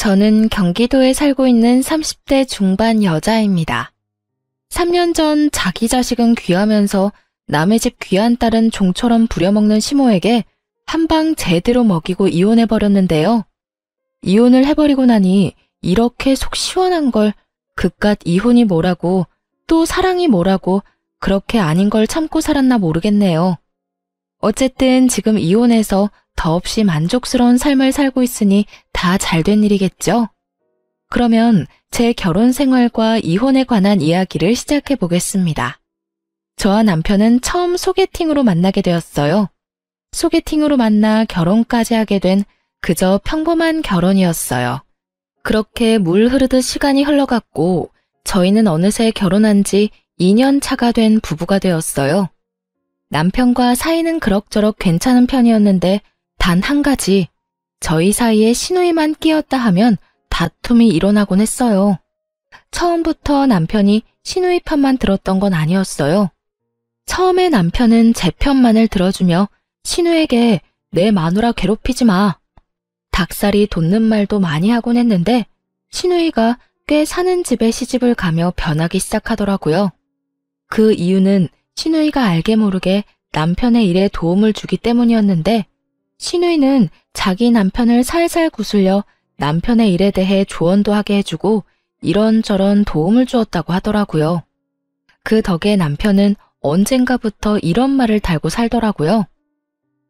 저는 경기도에 살고 있는 30대 중반 여자입니다. 3년 전 자기 자식은 귀하면서 남의 집 귀한 딸은 종처럼 부려먹는 시모에게 한 방 제대로 먹이고 이혼해버렸는데요. 이혼을 해버리고 나니 이렇게 속 시원한 걸 그깟 이혼이 뭐라고 또 사랑이 뭐라고 그렇게 아닌 걸 참고 살았나 모르겠네요. 어쨌든 지금 이혼해서 더없이 만족스러운 삶을 살고 있으니 다 잘된 일이겠죠? 그러면 제 결혼 생활과 이혼에 관한 이야기를 시작해 보겠습니다. 저와 남편은 처음 소개팅으로 만나게 되었어요. 소개팅으로 만나 결혼까지 하게 된 그저 평범한 결혼이었어요. 그렇게 물 흐르듯 시간이 흘러갔고 저희는 어느새 결혼한 지 2년 차가 된 부부가 되었어요. 남편과 사이는 그럭저럭 괜찮은 편이었는데 단 한 가지, 저희 사이에 시누이만 끼었다 하면 다툼이 일어나곤 했어요. 처음부터 남편이 시누이 편만 들었던 건 아니었어요. 처음에 남편은 제 편만을 들어주며 시누에게 내 마누라 괴롭히지 마. 닭살이 돋는 말도 많이 하곤 했는데 시누이가 꽤 사는 집에 시집을 가며 변하기 시작하더라고요. 그 이유는 시누이가 알게 모르게 남편의 일에 도움을 주기 때문이었는데 시누이는 자기 남편을 살살 구슬려 남편의 일에 대해 조언도 하게 해주고 이런저런 도움을 주었다고 하더라고요. 그 덕에 남편은 언젠가부터 이런 말을 달고 살더라고요.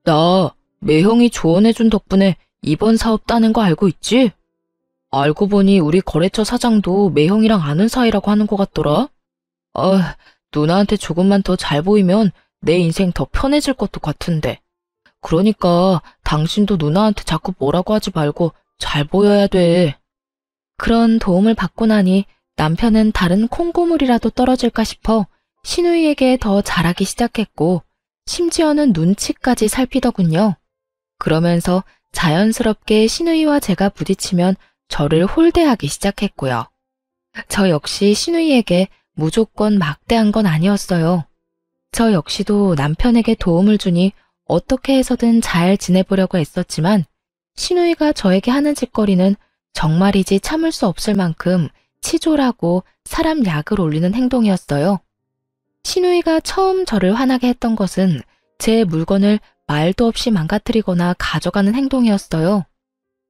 나 매형이 조언해준 덕분에 이번 사업 따는 거 알고 있지? 알고 보니 우리 거래처 사장도 매형이랑 아는 사이라고 하는 것 같더라. 누나한테 조금만 더 잘 보이면 내 인생 더 편해질 것도 같은데. 그러니까 당신도 누나한테 자꾸 뭐라고 하지 말고 잘 보여야 돼. 그런 도움을 받고 나니 남편은 다른 콩고물이라도 떨어질까 싶어 시누이에게 더 잘하기 시작했고 심지어는 눈치까지 살피더군요. 그러면서 자연스럽게 시누이와 제가 부딪히면 저를 홀대하기 시작했고요. 저 역시 시누이에게 무조건 막대한 건 아니었어요. 저 역시도 남편에게 도움을 주니 어떻게 해서든 잘 지내보려고 했었지만 시누이가 저에게 하는 짓거리는 정말이지 참을 수 없을 만큼 치졸하고 사람 약을 올리는 행동이었어요. 시누이가 처음 저를 화나게 했던 것은 제 물건을 말도 없이 망가뜨리거나 가져가는 행동이었어요.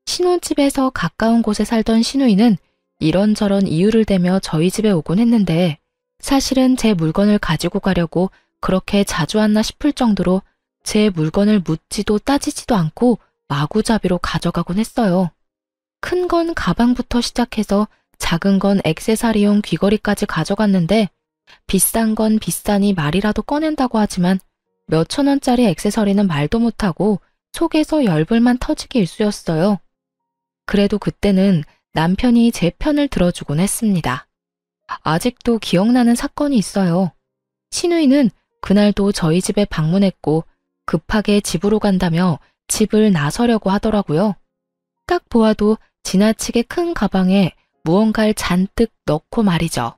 신혼집에서 가까운 곳에 살던 시누이는 이런저런 이유를 대며 저희 집에 오곤 했는데 사실은 제 물건을 가지고 가려고 그렇게 자주 왔나 싶을 정도로 제 물건을 묻지도 따지지도 않고 마구잡이로 가져가곤 했어요. 큰 건 가방부터 시작해서 작은 건 액세서리용 귀걸이까지 가져갔는데 비싼 건 비싸니 말이라도 꺼낸다고 하지만 몇천 원짜리 액세서리는 말도 못하고 속에서 열불만 터지기 일쑤였어요. 그래도 그때는 남편이 제 편을 들어주곤 했습니다. 아직도 기억나는 사건이 있어요. 시누이는 그날도 저희 집에 방문했고 급하게 집으로 간다며 집을 나서려고 하더라고요. 딱 보아도 지나치게 큰 가방에 무언가를 잔뜩 넣고 말이죠.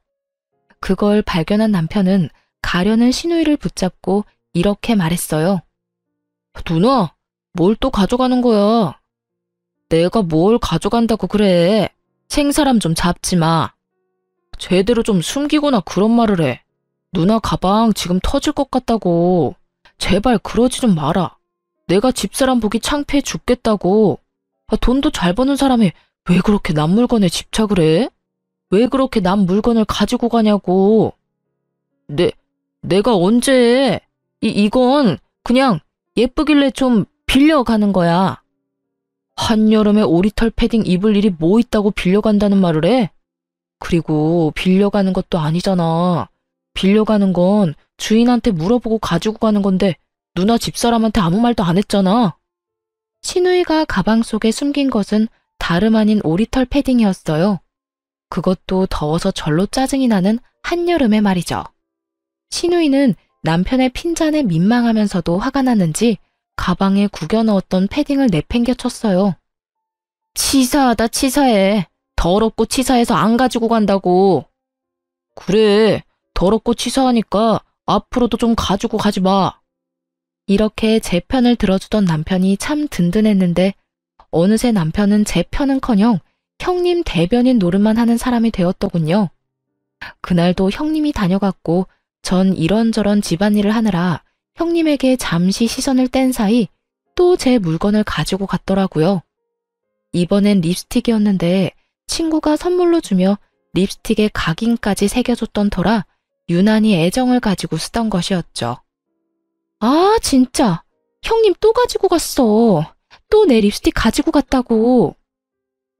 그걸 발견한 남편은 가려는 시누이를 붙잡고 이렇게 말했어요. 누나, 뭘 또 가져가는 거야? 내가 뭘 가져간다고 그래. 생사람 좀 잡지 마. 제대로 좀 숨기거나 그런 말을 해. 누나 가방 지금 터질 것 같다고. 제발 그러지 좀 마라. 내가 집사람 보기 창피해 죽겠다고. 돈도 잘 버는 사람이 왜 그렇게 남 물건에 집착을 해? 왜 그렇게 남 물건을 가지고 가냐고. 내가 언제 해? 이건 그냥 예쁘길래 좀 빌려가는 거야. 한여름에 오리털 패딩 입을 일이 뭐 있다고 빌려간다는 말을 해? 그리고 빌려가는 것도 아니잖아. 빌려가는 건 주인한테 물어보고 가지고 가는 건데 누나 집사람한테 아무 말도 안 했잖아. 시누이가 가방 속에 숨긴 것은 다름 아닌 오리털 패딩이었어요. 그것도 더워서 절로 짜증이 나는 한여름에 말이죠. 시누이는 남편의 핀잔에 민망하면서도 화가 났는지 가방에 구겨 넣었던 패딩을 내팽겨 쳤어요. 치사하다 치사해. 더럽고 치사해서 안 가지고 간다고. 그래, 더럽고 치사하니까 앞으로도 좀 가지고 가지 마. 이렇게 제 편을 들어주던 남편이 참 든든했는데 어느새 남편은 제 편은커녕 형님 대변인 노릇만 하는 사람이 되었더군요. 그날도 형님이 다녀갔고 전 이런저런 집안일을 하느라 형님에게 잠시 시선을 뗀 사이 또 제 물건을 가지고 갔더라고요. 이번엔 립스틱이었는데 친구가 선물로 주며 립스틱에 각인까지 새겨줬던 터라 유난히 애정을 가지고 쓰던 것이었죠. 아, 진짜. 형님 또 가지고 갔어. 또 내 립스틱 가지고 갔다고.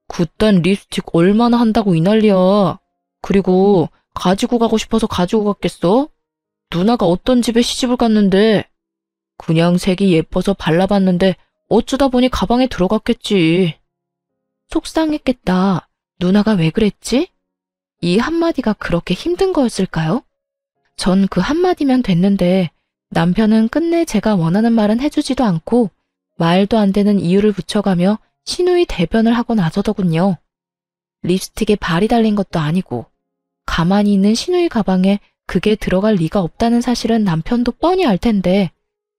그딴 립스틱 얼마나 한다고 이 난리야. 그리고 가지고 가고 싶어서 가지고 갔겠어? 누나가 어떤 집에 시집을 갔는데 그냥 색이 예뻐서 발라봤는데 어쩌다 보니 가방에 들어갔겠지. 속상했겠다. 누나가 왜 그랬지? 이 한마디가 그렇게 힘든 거였을까요? 전 그 한마디면 됐는데 남편은 끝내 제가 원하는 말은 해주지도 않고 말도 안 되는 이유를 붙여가며 시누이 대변을 하고 나서더군요. 립스틱에 발이 달린 것도 아니고 가만히 있는 시누이 가방에 그게 들어갈 리가 없다는 사실은 남편도 뻔히 알 텐데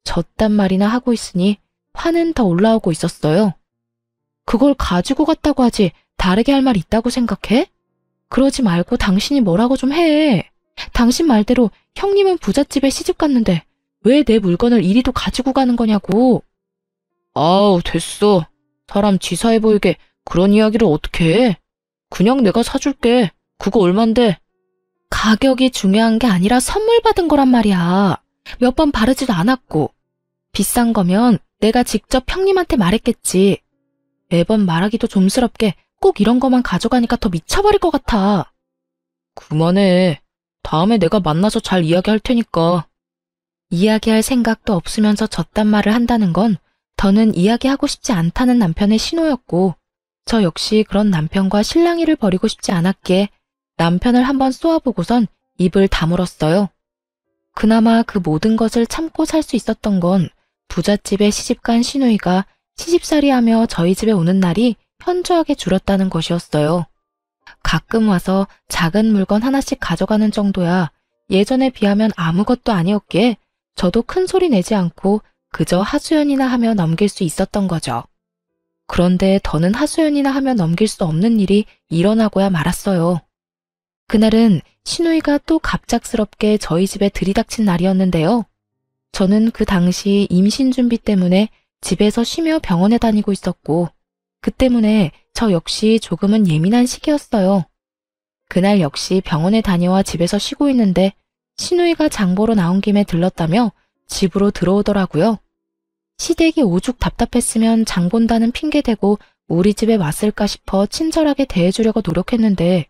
저딴 말이나 하고 있으니 화는 더 올라오고 있었어요. 그걸 가지고 갔다고 하지 다르게 할 말 있다고 생각해? 그러지 말고 당신이 뭐라고 좀 해. 당신 말대로 형님은 부잣집에 시집 갔는데 왜 내 물건을 이리도 가지고 가는 거냐고. 아우, 됐어. 사람 치사해 보이게 그런 이야기를 어떻게 해. 그냥 내가 사줄게. 그거 얼만데? 가격이 중요한 게 아니라 선물 받은 거란 말이야. 몇 번 바르지도 않았고. 비싼 거면 내가 직접 형님한테 말했겠지. 매번 말하기도 좀스럽게 꼭 이런 거만 가져가니까 더 미쳐버릴 것 같아. 그만해. 다음에 내가 만나서 잘 이야기할 테니까. 이야기할 생각도 없으면서 저딴 말을 한다는 건 더는 이야기하고 싶지 않다는 남편의 신호였고 저 역시 그런 남편과 실랑이를 벌이고 싶지 않았기에 남편을 한번 쏘아보고선 입을 다물었어요. 그나마 그 모든 것을 참고 살 수 있었던 건 부잣집에 시집간 시누이가 시집살이하며 저희 집에 오는 날이 현저하게 줄었다는 것이었어요. 가끔 와서 작은 물건 하나씩 가져가는 정도야 예전에 비하면 아무것도 아니었기에 저도 큰 소리 내지 않고 그저 하소연이나 하며 넘길 수 있었던 거죠. 그런데 더는 하소연이나 하며 넘길 수 없는 일이 일어나고야 말았어요. 그날은 시누이가 또 갑작스럽게 저희 집에 들이닥친 날이었는데요. 저는 그 당시 임신 준비 때문에 집에서 쉬며 병원에 다니고 있었고 그 때문에 저 역시 조금은 예민한 시기였어요. 그날 역시 병원에 다녀와 집에서 쉬고 있는데 시누이가 장보러 나온 김에 들렀다며 집으로 들어오더라고요. 시댁이 오죽 답답했으면 장 본다는 핑계대고 우리 집에 왔을까 싶어 친절하게 대해주려고 노력했는데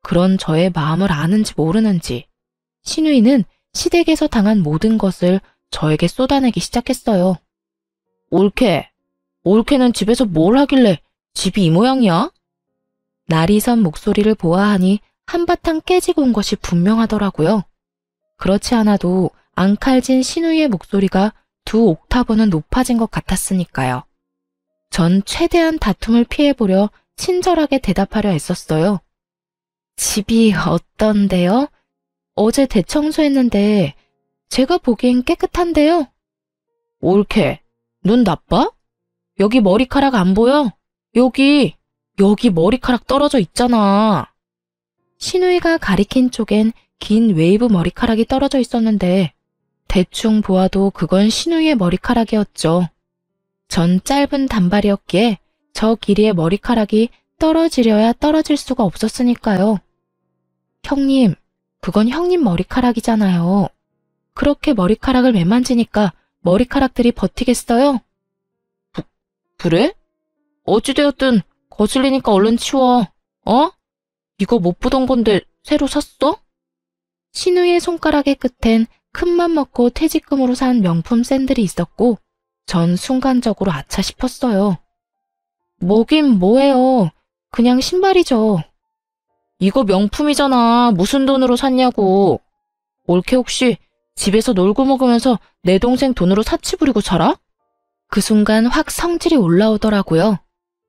그런 저의 마음을 아는지 모르는지 시누이는 시댁에서 당한 모든 것을 저에게 쏟아내기 시작했어요. 올케는 집에서 뭘 하길래 집이 이 모양이야? 날이 선 목소리를 보아하니 한바탕 깨지고 온 것이 분명하더라고요. 그렇지 않아도 앙칼진 시누이의 목소리가 2옥타브는 높아진 것 같았으니까요. 전 최대한 다툼을 피해보려 친절하게 대답하려 애썼어요. 집이 어떤데요? 어제 대청소했는데 제가 보기엔 깨끗한데요. 올케, 눈 나빠? 여기 머리카락 안 보여? 여기 머리카락 떨어져 있잖아. 시누이가 가리킨 쪽엔 긴 웨이브 머리카락이 떨어져 있었는데 대충 보아도 그건 시누이의 머리카락이었죠. 전 짧은 단발이었기에 저 길이의 머리카락이 떨어지려야 떨어질 수가 없었으니까요. 형님, 그건 형님 머리카락이잖아요. 그렇게 머리카락을 매만지니까 머리카락들이 버티겠어요? 그래? 어찌되었든 거슬리니까 얼른 치워. 어? 이거 못 보던 건데 새로 샀어? 시누이의 손가락의 끝엔 큰맘 먹고 퇴직금으로 산 명품 샌들이 있었고 전 순간적으로 아차 싶었어요. 뭐긴 뭐예요. 그냥 신발이죠. 이거 명품이잖아. 무슨 돈으로 샀냐고. 올케 혹시 집에서 놀고 먹으면서 내 동생 돈으로 사치 부리고 살아? 그 순간 확 성질이 올라오더라고요.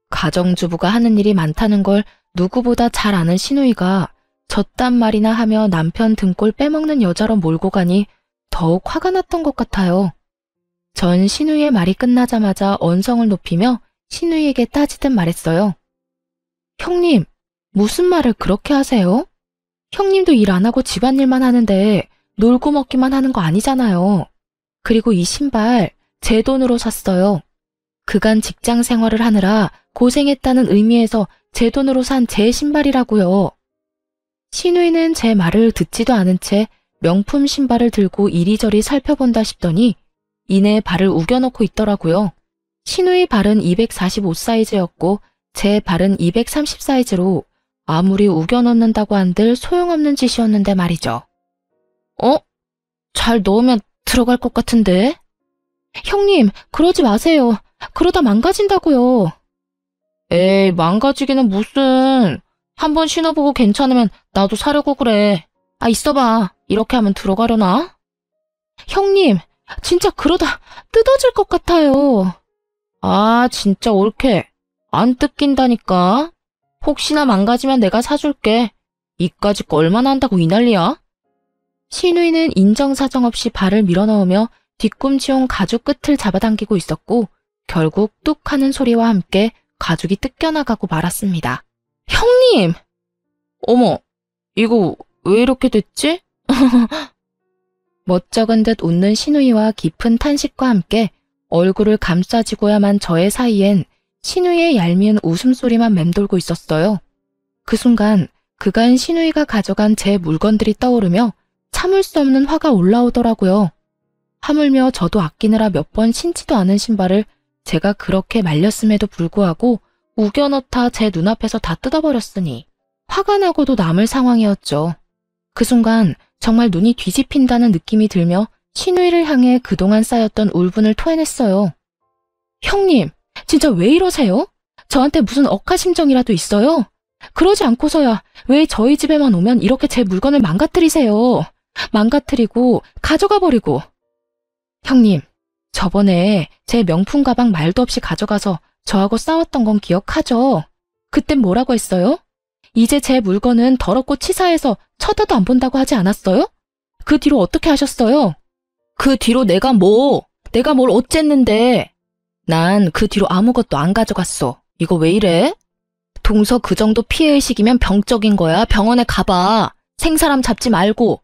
가정주부가 하는 일이 많다는 걸 누구보다 잘 아는 시누이가 저딴 말이나 하며 남편 등골 빼먹는 여자로 몰고 가니 더욱 화가 났던 것 같아요. 전 시누이의 말이 끝나자마자 언성을 높이며 시누이에게 따지듯 말했어요. 형님, 무슨 말을 그렇게 하세요? 형님도 일 안 하고 집안일만 하는데 놀고 먹기만 하는 거 아니잖아요. 그리고 이 신발 제 돈으로 샀어요. 그간 직장 생활을 하느라 고생했다는 의미에서 제 돈으로 산 제 신발이라고요. 신우이는 제 말을 듣지도 않은 채 명품 신발을 들고 이리저리 살펴본다 싶더니 이내 발을 우겨넣고 있더라고요. 신우이 발은 245 사이즈였고 제 발은 230 사이즈로 아무리 우겨넣는다고 한들 소용없는 짓이었는데 말이죠. 잘 넣으면 들어갈 것 같은데? 형님, 그러지 마세요. 그러다 망가진다고요. 에이, 망가지기는 무슨. 한번 신어보고 괜찮으면 나도 사려고 그래. 있어봐. 이렇게 하면 들어가려나? 형님, 진짜 그러다 뜯어질 것 같아요. 진짜 옳게. 안 뜯긴다니까. 혹시나 망가지면 내가 사줄게. 이까짓 거 얼마나 한다고 이 난리야? 신우이는 인정사정 없이 발을 밀어넣으며 뒤꿈치용 가죽 끝을 잡아당기고 있었고 결국 뚝 하는 소리와 함께 가죽이 뜯겨나가고 말았습니다. 형님! 어머, 이거 왜 이렇게 됐지? 멋쩍은 듯 웃는 신우이와 깊은 탄식과 함께 얼굴을 감싸지고야만 저의 사이엔 신우이의 얄미운 웃음소리만 맴돌고 있었어요. 그 순간 그간 신우이가 가져간 제 물건들이 떠오르며 참을 수 없는 화가 올라오더라고요. 하물며 저도 아끼느라 몇 번 신지도 않은 신발을 제가 그렇게 말렸음에도 불구하고 우겨넣다 제 눈앞에서 다 뜯어버렸으니 화가 나고도 남을 상황이었죠. 그 순간 정말 눈이 뒤집힌다는 느낌이 들며 신우이를 향해 그동안 쌓였던 울분을 토해냈어요. 형님, 진짜 왜 이러세요? 저한테 무슨 억하심정이라도 있어요? 그러지 않고서야 왜 저희 집에만 오면 이렇게 제 물건을 망가뜨리세요? 망가뜨리고 가져가 버리고. 형님, 저번에 제 명품 가방 말도 없이 가져가서 저하고 싸웠던 건 기억하죠? 그땐 뭐라고 했어요? 이제 제 물건은 더럽고 치사해서 쳐다도 안 본다고 하지 않았어요? 그 뒤로 어떻게 하셨어요? 그 뒤로 내가 뭘 어쨌는데. 난 그 뒤로 아무것도 안 가져갔어. 이거 왜 이래? 동서 그 정도 피해의식이면 병적인 거야. 병원에 가봐. 생사람 잡지 말고.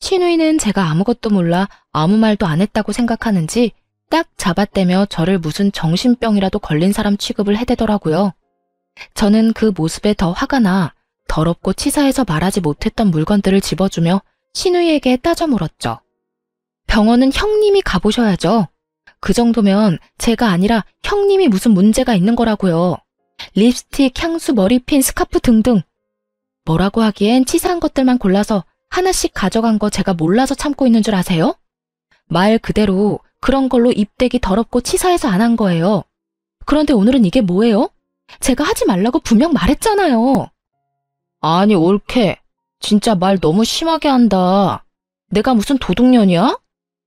신우이는 제가 아무것도 몰라 아무 말도 안 했다고 생각하는지 딱 잡아떼며 저를 무슨 정신병이라도 걸린 사람 취급을 해대더라고요. 저는 그 모습에 더 화가 나 더럽고 치사해서 말하지 못했던 물건들을 집어주며 신우이에게 따져 물었죠. 병원은 형님이 가보셔야죠. 그 정도면 제가 아니라 형님이 무슨 문제가 있는 거라고요. 립스틱, 향수, 머리핀, 스카프 등등. 뭐라고 하기엔 치사한 것들만 골라서 하나씩 가져간 거 제가 몰라서 참고 있는 줄 아세요? 말 그대로 그런 걸로 입대기 더럽고 치사해서 안 한 거예요. 그런데 오늘은 이게 뭐예요? 제가 하지 말라고 분명 말했잖아요. 아니, 옳게. 진짜 말 너무 심하게 한다. 내가 무슨 도둑년이야?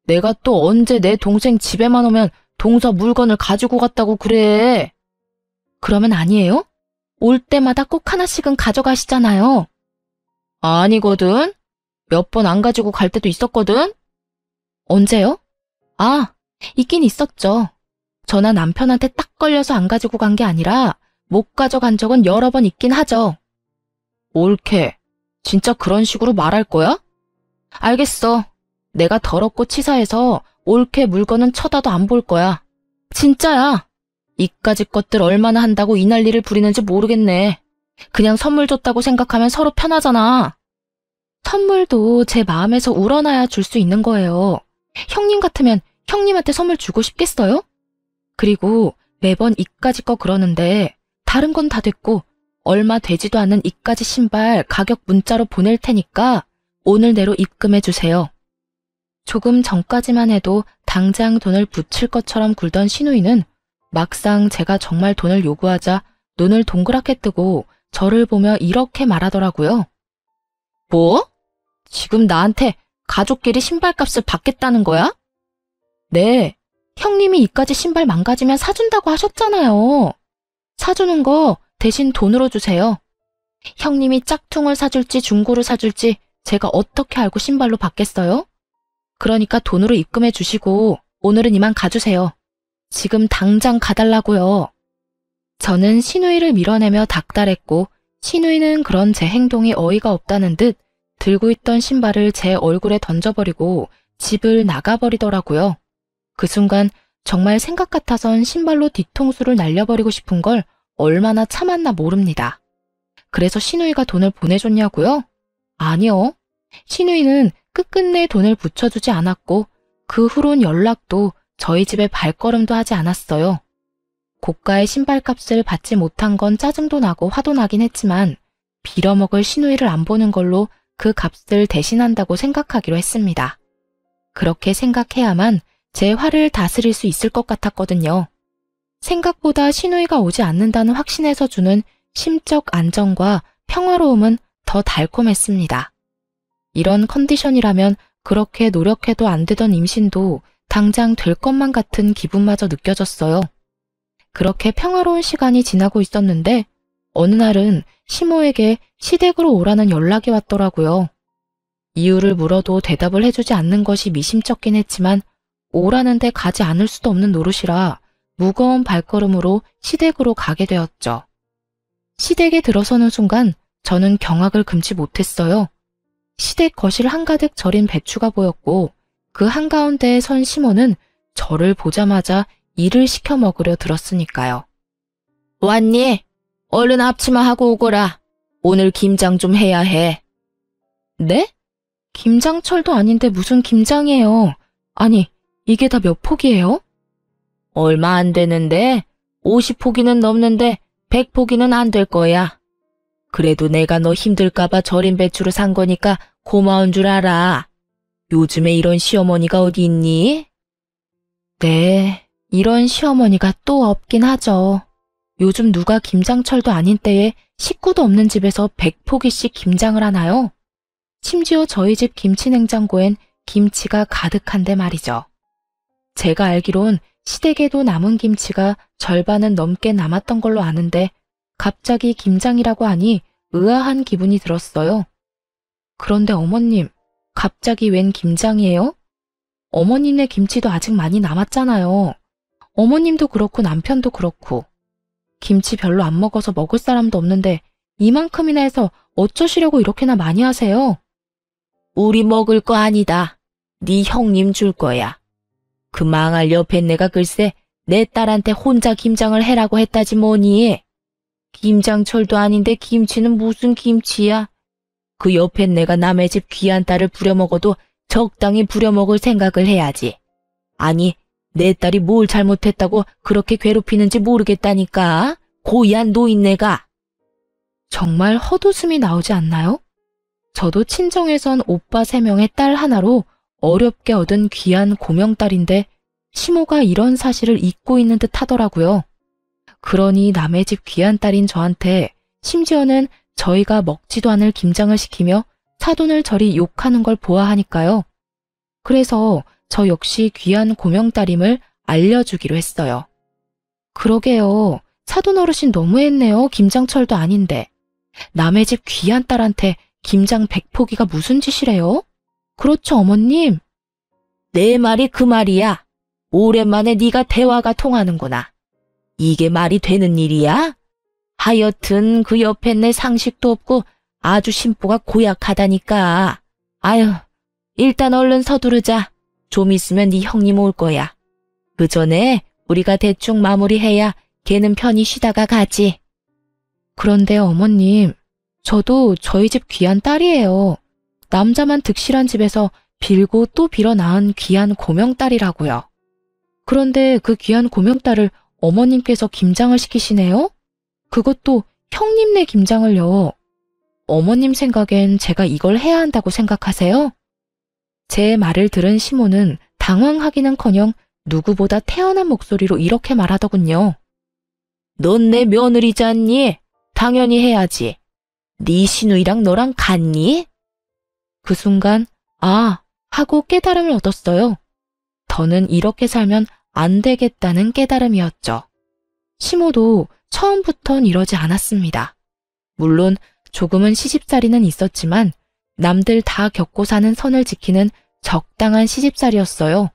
내가 또 언제 내 동생 집에만 오면 동서 물건을 가지고 갔다고 그래. 그러면 아니에요? 올 때마다 꼭 하나씩은 가져가시잖아요. 아니거든. 몇 번 안 가지고 갈 때도 있었거든. 언제요? 있긴 있었죠. 저나 남편한테 딱 걸려서 안 가지고 간 게 아니라 못 가져간 적은 여러 번 있긴 하죠. 옳게. 진짜 그런 식으로 말할 거야? 알겠어. 내가 더럽고 치사해서 옳게 물건은 쳐다도 안 볼 거야. 진짜야. 이까짓 것들 얼마나 한다고 이 난리를 부리는지 모르겠네. 그냥 선물 줬다고 생각하면 서로 편하잖아. 선물도 제 마음에서 우러나야 줄 수 있는 거예요. 형님 같으면 형님한테 선물 주고 싶겠어요? 그리고 매번 이까짓 거 그러는데 다른 건 다 됐고 얼마 되지도 않는 이까짓 신발 가격 문자로 보낼 테니까 오늘 내로 입금해 주세요. 조금 전까지만 해도 당장 돈을 붙일 것처럼 굴던 신우이는 막상 제가 정말 돈을 요구하자 눈을 동그랗게 뜨고 저를 보며 이렇게 말하더라고요. 뭐? 지금 나한테 가족끼리 신발값을 받겠다는 거야? 네, 형님이 이까지 신발 망가지면 사준다고 하셨잖아요. 사주는 거 대신 돈으로 주세요. 형님이 짝퉁을 사줄지 중고를 사줄지 제가 어떻게 알고 신발로 받겠어요? 그러니까 돈으로 입금해 주시고 오늘은 이만 가주세요. 지금 당장 가달라고요. 저는 시누이를 밀어내며 닥달했고 시누이는 그런 제 행동이 어이가 없다는 듯 들고 있던 신발을 제 얼굴에 던져버리고 집을 나가버리더라고요. 그 순간 정말 생각 같아선 신발로 뒤통수를 날려버리고 싶은 걸 얼마나 참았나 모릅니다. 그래서 시누이가 돈을 보내줬냐고요? 아니요. 시누이는 끝끝내 돈을 붙여주지 않았고 그 후론 연락도 저희 집에 발걸음도 하지 않았어요. 고가의 신발값을 받지 못한 건 짜증도 나고 화도 나긴 했지만 빌어먹을 시누이를 안 보는 걸로 그 값을 대신한다고 생각하기로 했습니다. 그렇게 생각해야만 제 화를 다스릴 수 있을 것 같았거든요. 생각보다 시누이가 오지 않는다는 확신에서 주는 심적 안정과 평화로움은 더 달콤했습니다. 이런 컨디션이라면 그렇게 노력해도 안 되던 임신도 당장 될 것만 같은 기분마저 느껴졌어요. 그렇게 평화로운 시간이 지나고 있었는데 어느 날은 시모에게 시댁으로 오라는 연락이 왔더라고요. 이유를 물어도 대답을 해주지 않는 것이 미심쩍긴 했지만 오라는데 가지 않을 수도 없는 노릇이라 무거운 발걸음으로 시댁으로 가게 되었죠. 시댁에 들어서는 순간 저는 경악을 금치 못했어요. 시댁 거실 한가득 절인 배추가 보였고 그 한가운데에 선 시모는 저를 보자마자 일을 시켜 먹으려 들었으니까요. 왔니? 얼른 앞치마하고 오거라. 오늘 김장 좀 해야 해. 네? 김장철도 아닌데 무슨 김장이에요. 아니, 이게 다 몇 포기예요? 얼마 안 되는데 50포기는 넘는데 100포기는 안 될 거야. 그래도 내가 너 힘들까봐 절인 배추를 산 거니까 고마운 줄 알아. 요즘에 이런 시어머니가 어디 있니? 네, 이런 시어머니가 또 없긴 하죠. 요즘 누가 김장철도 아닌 때에 식구도 없는 집에서 100포기씩 김장을 하나요? 심지어 저희 집 김치냉장고엔 김치가 가득한데 말이죠. 제가 알기론 시댁에도 남은 김치가 절반은 넘게 남았던 걸로 아는데 갑자기 김장이라고 하니 의아한 기분이 들었어요. 그런데 어머님, 갑자기 웬 김장이에요? 어머님네 김치도 아직 많이 남았잖아요. 어머님도 그렇고 남편도 그렇고. 김치 별로 안 먹어서 먹을 사람도 없는데 이만큼이나 해서 어쩌시려고 이렇게나 많이 하세요? 우리 먹을 거 아니다. 네 형님 줄 거야. 그 망할 옆에 내가 글쎄 내 딸한테 혼자 김장을 해라고 했다지 뭐니. 김장철도 아닌데 김치는 무슨 김치야. 그 옆엔 내가 남의 집 귀한 딸을 부려먹어도 적당히 부려먹을 생각을 해야지. 아니, 내 딸이 뭘 잘못했다고 그렇게 괴롭히는지 모르겠다니까. 고얀 노인네가. 정말 헛웃음이 나오지 않나요? 저도 친정에선 오빠 3명의 딸 하나로 어렵게 얻은 귀한 고명딸인데 시모가 이런 사실을 잊고 있는 듯 하더라고요. 그러니 남의 집 귀한 딸인 저한테 심지어는 저희가 먹지도 않을 김장을 시키며 사돈을 저리 욕하는 걸 보아하니까요. 그래서 저 역시 귀한 고명딸임을 알려주기로 했어요. 그러게요. 사돈 어르신 너무했네요. 김장철도 아닌데. 남의 집 귀한 딸한테 김장 100포기가 무슨 짓이래요? 그렇죠, 어머님? 내 말이 그 말이야. 오랜만에 네가 대화가 통하는구나. 이게 말이 되는 일이야? 하여튼 그 옆에 내 상식도 없고 아주 심보가 고약하다니까. 아유, 일단 얼른 서두르자. 좀 있으면 네 형님 올 거야. 그 전에 우리가 대충 마무리해야 걔는 편히 쉬다가 가지. 그런데 어머님, 저도 저희 집 귀한 딸이에요. 남자만 득실한 집에서 빌고 또 빌어 낳은 귀한 고명딸이라고요. 그런데 그 귀한 고명딸을 어머님께서 김장을 시키시네요? 그것도 형님네 김장을요. 어머님 생각엔 제가 이걸 해야 한다고 생각하세요? 제 말을 들은 시모는 당황하기는커녕 누구보다 태연한 목소리로 이렇게 말하더군요. 넌 내 며느리잖니? 당연히 해야지. 네 시누이랑 너랑 같니? 그 순간 아 하고 깨달음을 얻었어요. 더는 이렇게 살면 안 되겠다는 깨달음이었죠. 시모도 처음부턴 이러지 않았습니다. 물론 조금은 시집살이는 있었지만 남들 다 겪고 사는 선을 지키는 적당한 시집살이였어요.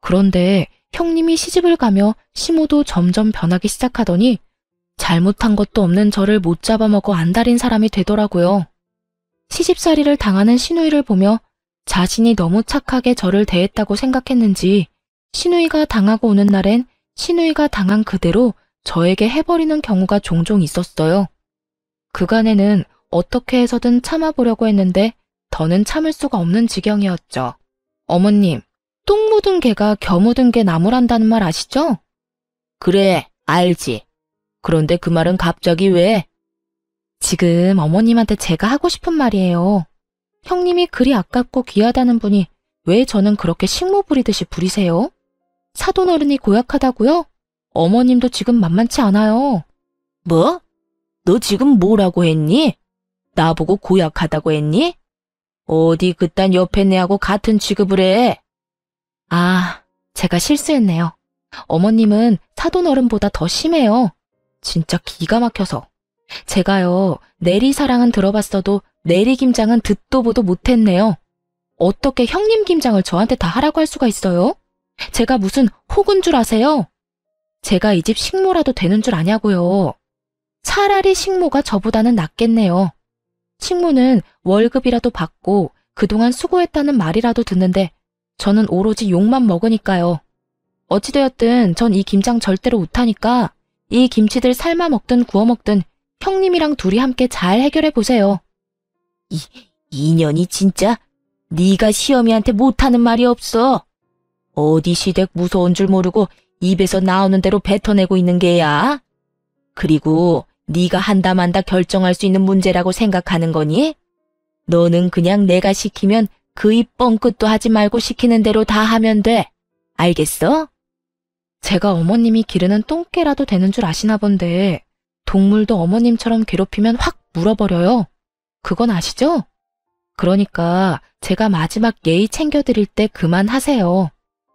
그런데 형님이 시집을 가며 시모도 점점 변하기 시작하더니 잘못한 것도 없는 저를 못 잡아먹어 안달인 사람이 되더라고요. 시집살이를 당하는 시누이를 보며 자신이 너무 착하게 저를 대했다고 생각했는지 시누이가 당하고 오는 날엔 시누이가 당한 그대로 저에게 해버리는 경우가 종종 있었어요. 그간에는 어떻게 해서든 참아보려고 했는데 더는 참을 수가 없는 지경이었죠. 어머님, 똥 묻은 개가 겨 묻은 개 나무란다는 말 아시죠? 그래, 알지. 그런데 그 말은 갑자기 왜? 지금 어머님한테 제가 하고 싶은 말이에요. 형님이 그리 아깝고 귀하다는 분이 왜 저는 그렇게 식모 부리듯이 부리세요? 사돈 어른이 고약하다고요? 어머님도 지금 만만치 않아요. 뭐? 너 지금 뭐라고 했니? 나보고 고약하다고 했니? 어디 그딴 옆에 내하고 같은 취급을 해? 아, 제가 실수했네요. 어머님은 사돈 어른보다 더 심해요. 진짜 기가 막혀서. 제가요, 내리사랑은 들어봤어도 내리김장은 듣도 보도 못했네요. 어떻게 형님 김장을 저한테 다 하라고 할 수가 있어요? 제가 무슨 혹은 줄 아세요? 제가 이 집 식모라도 되는 줄 아냐고요. 차라리 식모가 저보다는 낫겠네요. 식모는 월급이라도 받고 그동안 수고했다는 말이라도 듣는데 저는 오로지 욕만 먹으니까요. 어찌되었든 전 이 김장 절대로 못하니까 이 김치들 삶아 먹든 구워 먹든 형님이랑 둘이 함께 잘 해결해 보세요. 이년이 진짜 네가 시어미한테 못하는 말이 없어. 어디 시댁 무서운 줄 모르고 입에서 나오는 대로 뱉어내고 있는 게야. 그리고 네가 한다 만다 결정할 수 있는 문제라고 생각하는 거니? 너는 그냥 내가 시키면 그 입 뻥끗도 하지 말고 시키는 대로 다 하면 돼. 알겠어? 제가 어머님이 기르는 똥개라도 되는 줄 아시나 본데 동물도 어머님처럼 괴롭히면 확 물어버려요. 그건 아시죠? 그러니까 제가 마지막 예의 챙겨드릴 때 그만하세요.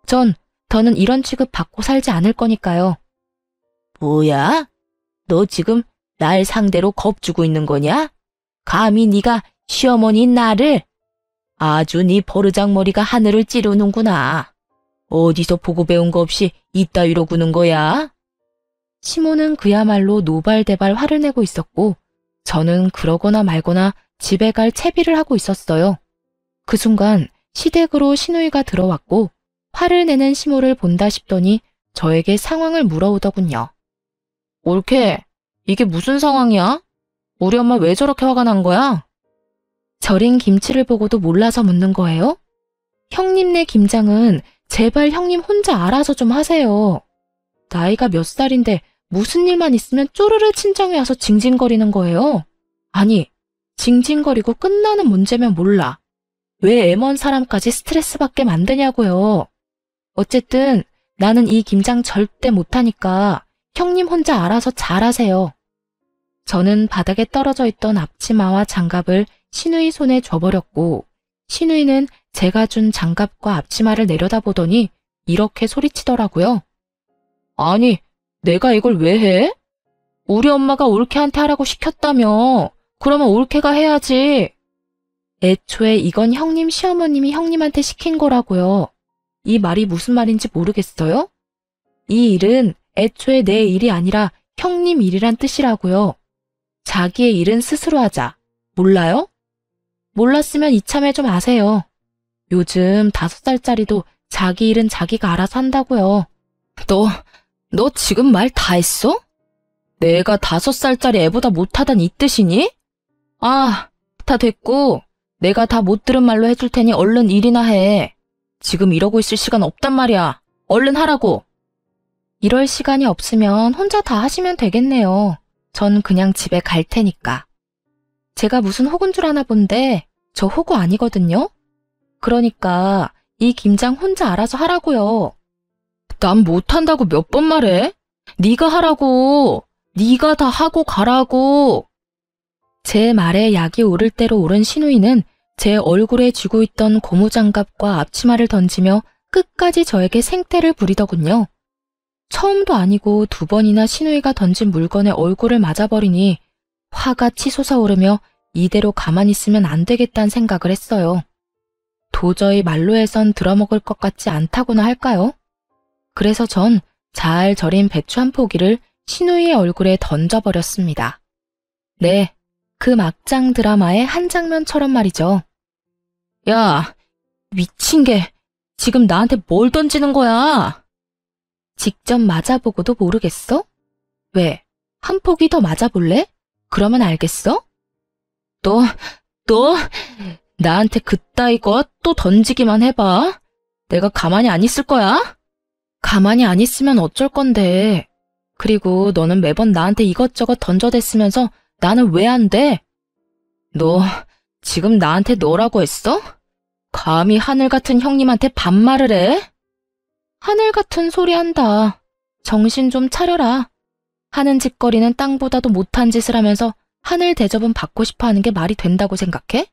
전 더는 이런 취급 받고 살지 않을 거니까요. 뭐야? 너 지금 날 상대로 겁주고 있는 거냐? 감히 네가 시어머니인 나를? 아주 네 버르장머리가 하늘을 찌르는구나. 어디서 보고 배운 거 없이 이따위로 구는 거야? 시모는 그야말로 노발대발 화를 내고 있었고 저는 그러거나 말거나 집에 갈 채비를 하고 있었어요. 그 순간 시댁으로 시누이가 들어왔고 화를 내는 시모를 본다 싶더니 저에게 상황을 물어오더군요. 올케, 이게 무슨 상황이야? 우리 엄마 왜 저렇게 화가 난 거야? 절인 김치를 보고도 몰라서 묻는 거예요? 형님네 김장은 제발 형님 혼자 알아서 좀 하세요. 나이가 몇 살인데 무슨 일만 있으면 쪼르르 친정에 와서 징징거리는 거예요. 아니, 징징거리고 끝나는 문제면 몰라. 왜 애먼 사람까지 스트레스 받게 만드냐고요. 어쨌든 나는 이 김장 절대 못하니까 형님 혼자 알아서 잘하세요. 저는 바닥에 떨어져 있던 앞치마와 장갑을 시누이 손에 줘버렸고 시누이는 제가 준 장갑과 앞치마를 내려다보더니 이렇게 소리치더라고요. 아니, 내가 이걸 왜 해? 우리 엄마가 올케한테 하라고 시켰다며. 그러면 올케가 해야지. 애초에 이건 형님 시어머님이 형님한테 시킨 거라고요. 이 말이 무슨 말인지 모르겠어요? 이 일은 애초에 내 일이 아니라 형님 일이란 뜻이라고요. 자기의 일은 스스로 하자. 몰라요? 몰랐으면 이참에 좀 아세요. 요즘 5살짜리도 자기 일은 자기가 알아서 한다고요. 너 지금 말 다 했어? 내가 5살짜리 애보다 못하단 이 뜻이니? 아, 다 됐고 내가 다 못 들은 말로 해줄 테니 얼른 일이나 해. 지금 이러고 있을 시간 없단 말이야. 얼른 하라고. 이럴 시간이 없으면 혼자 다 하시면 되겠네요. 전 그냥 집에 갈 테니까. 제가 무슨 호구인 줄 아나 본데 저 호구 아니거든요? 그러니까 이 김장 혼자 알아서 하라고요. 난 못한다고 몇 번 말해? 네가 하라고. 네가 다 하고 가라고. 제 말에 약이 오를 대로 오른 시누이는 제 얼굴에 쥐고 있던 고무장갑과 앞치마를 던지며 끝까지 저에게 생태를 부리더군요. 처음도 아니고 2번이나 시누이가 던진 물건에 얼굴을 맞아버리니 화가 치솟아 오르며 이대로 가만히 있으면 안 되겠다는 생각을 했어요. 도저히 말로 해선 들어먹을 것 같지 않다고나 할까요? 그래서 전 잘 절인 배추 한 포기를 신우이의 얼굴에 던져버렸습니다. 네, 그 막장 드라마의 한 장면처럼 말이죠. 야, 미친 게 지금 나한테 뭘 던지는 거야? 직접 맞아보고도 모르겠어? 왜? 한 포기 더 맞아볼래? 그러면 알겠어? 너 나한테 그따위 거 또 던지기만 해봐. 내가 가만히 안 있을 거야? 가만히 안 있으면 어쩔 건데. 그리고 너는 매번 나한테 이것저것 던져댔으면서 나는 왜 안 돼? 너 지금 나한테 너라고 했어? 감히 하늘 같은 형님한테 반말을 해? 하늘 같은 소리 한다. 정신 좀 차려라. 하는 짓거리는 땅보다도 못한 짓을 하면서 하늘 대접은 받고 싶어 하는 게 말이 된다고 생각해?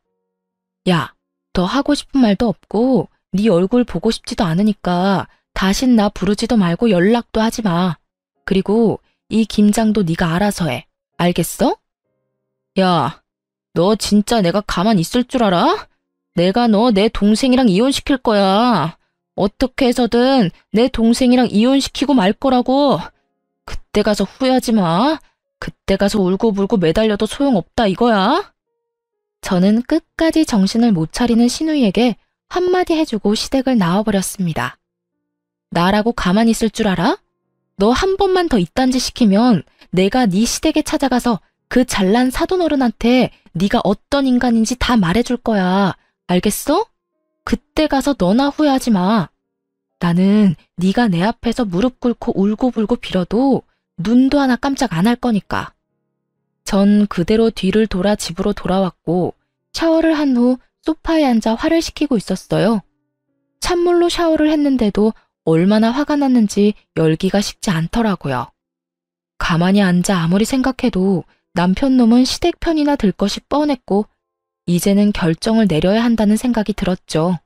야, 너 하고 싶은 말도 없고 네 얼굴 보고 싶지도 않으니까 다신 나 부르지도 말고 연락도 하지 마. 그리고 이 김장도 네가 알아서 해. 알겠어? 야, 너 진짜 내가 가만 있을 줄 알아? 내가 너 내 동생이랑 이혼시킬 거야. 어떻게 해서든 내 동생이랑 이혼시키고 말 거라고. 그때 가서 후회하지 마. 그때 가서 울고불고 매달려도 소용없다 이거야. 저는 끝까지 정신을 못 차리는 신우이에게 한마디 해주고 시댁을 나와버렸습니다. 나라고 가만히 있을 줄 알아? 너 한 번만 더 이딴 짓 시키면 내가 네 시댁에 찾아가서 그 잘난 사돈어른한테 네가 어떤 인간인지 다 말해줄 거야. 알겠어? 그때 가서 너나 후회하지 마. 나는 네가 내 앞에서 무릎 꿇고 울고불고 빌어도 눈도 하나 깜짝 안 할 거니까. 전 그대로 뒤를 돌아 집으로 돌아왔고 샤워를 한 후 소파에 앉아 화를 식히고 있었어요. 찬물로 샤워를 했는데도 얼마나 화가 났는지 열기가 식지 않더라고요. 가만히 앉아 아무리 생각해도 남편 놈은 시댁 편이나 들 것이 뻔했고 이제는 결정을 내려야 한다는 생각이 들었죠.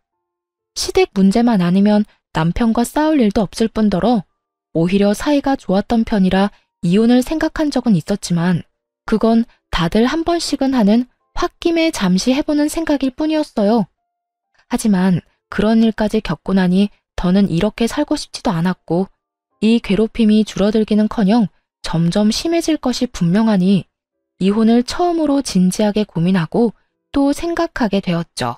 시댁 문제만 아니면 남편과 싸울 일도 없을 뿐더러 오히려 사이가 좋았던 편이라 이혼을 생각한 적은 있었지만 그건 다들 한 번씩은 하는 홧김에 잠시 해보는 생각일 뿐이었어요. 하지만 그런 일까지 겪고 나니 더는 이렇게 살고 싶지도 않았고 이 괴롭힘이 줄어들기는커녕 점점 심해질 것이 분명하니 이혼을 처음으로 진지하게 고민하고 또 생각하게 되었죠.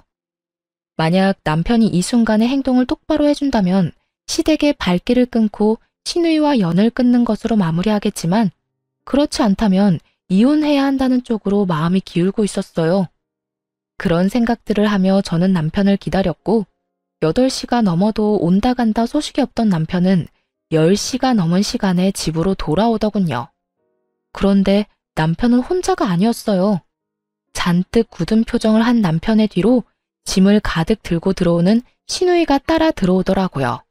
만약 남편이 이 순간의 행동을 똑바로 해준다면 시댁의 발길을 끊고 신우이와 연을 끊는 것으로 마무리하겠지만 그렇지 않다면 이혼해야 한다는 쪽으로 마음이 기울고 있었어요. 그런 생각들을 하며 저는 남편을 기다렸고 8시가 넘어도 온다 간다 소식이 없던 남편은 10시가 넘은 시간에 집으로 돌아오더군요. 그런데 남편은 혼자가 아니었어요. 잔뜩 굳은 표정을 한 남편의 뒤로 짐을 가득 들고 들어오는 신우이가 따라 들어오더라고요.